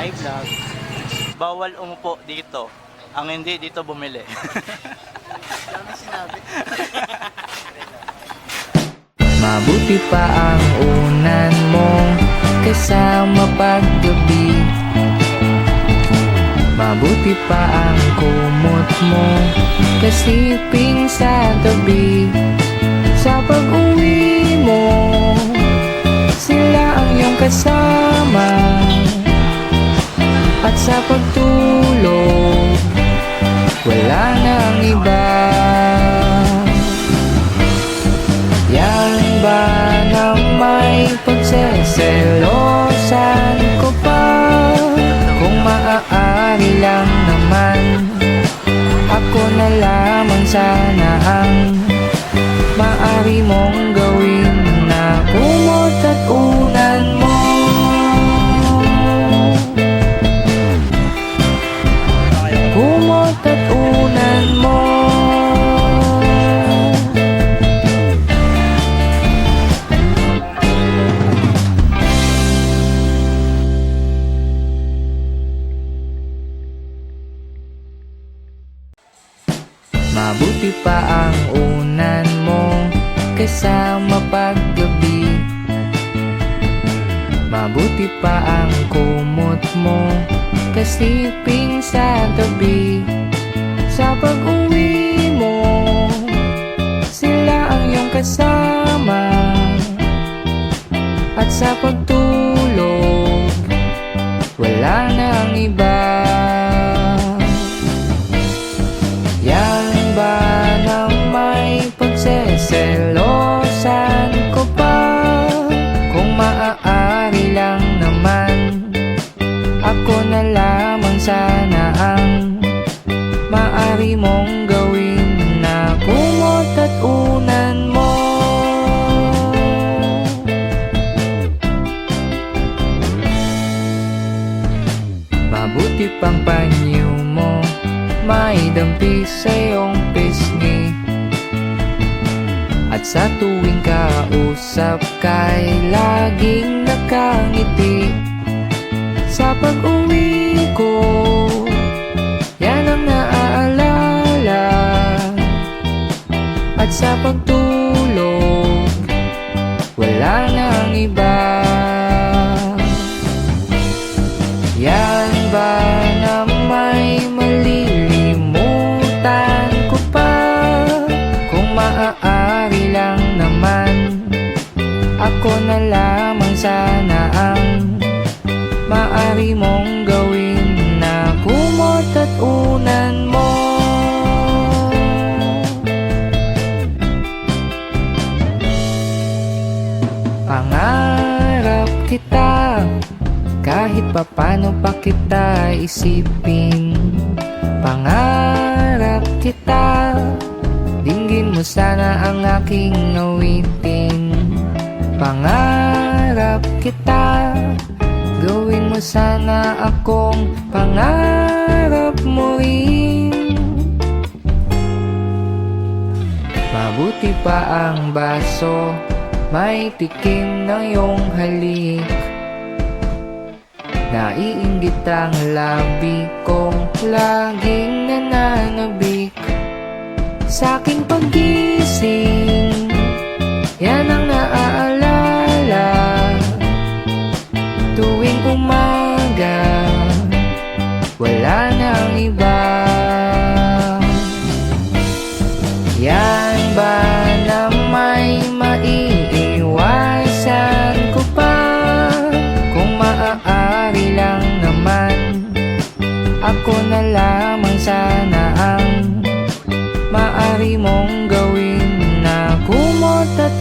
Hi vlog. Bawal umupo dito. Ang hindi dito bumili. Dami sinabi. Mabuti pa ang unan mo kasama paggabi. Mabuti pa ang kumot mo kasiping sa tabi. Sa pag-uwi mo, sila ang iyong kasama. At sa pagtulog, wala nang iba. Yan ba na may pagseselosan ko pa? Kung maaari lang naman, ako na lamang sana ang maaari mong gawin na kumot at unan mo. Kumot at unan mo. Mabuti pa ang unan mo kasama paggabi. Mabuti pa ang kumot mo kasiping sa tabi. Sa pag-uwi mo, sila ang iyong kasama. At sa pagtulog, wala nang iba. Yan ba na may pagseselosan ko pa? Kung maaari lang naman, ako na lamang sana ang maaari mong gawin na kumot at unan mo. Mabuti pang panyo mo, may dampi sa iyong pisngi. At sa tuwing kausap kay laging nakangiti. Sa pag-uwi ko, yan ang naaalala. At sa pagtulog, wala nang iba. Yan ba na may malilimutan ko pa? Kung maaari lang naman, ako na lamang sana ang maaari mong gawin na kumot at unan mo. Pangarap kita, kahit papano pa kita isipin. Pangarap kita, dinggin mo sana ang aking awitin. Pangarap kita, gawin mo sana akong pangarap mo rin. Mabuti pa ang baso, may tikim ng iyong halik. Naiinggit ang labi kong laging nananabik. Sa aking paggising, yan ang naaalala. Tuwing umaga, wala nang iba. Yan ba na may maiiwasan ko pa? Kung maaari lang naman, ako na lamang sana ang maaari mong gawin na kumot at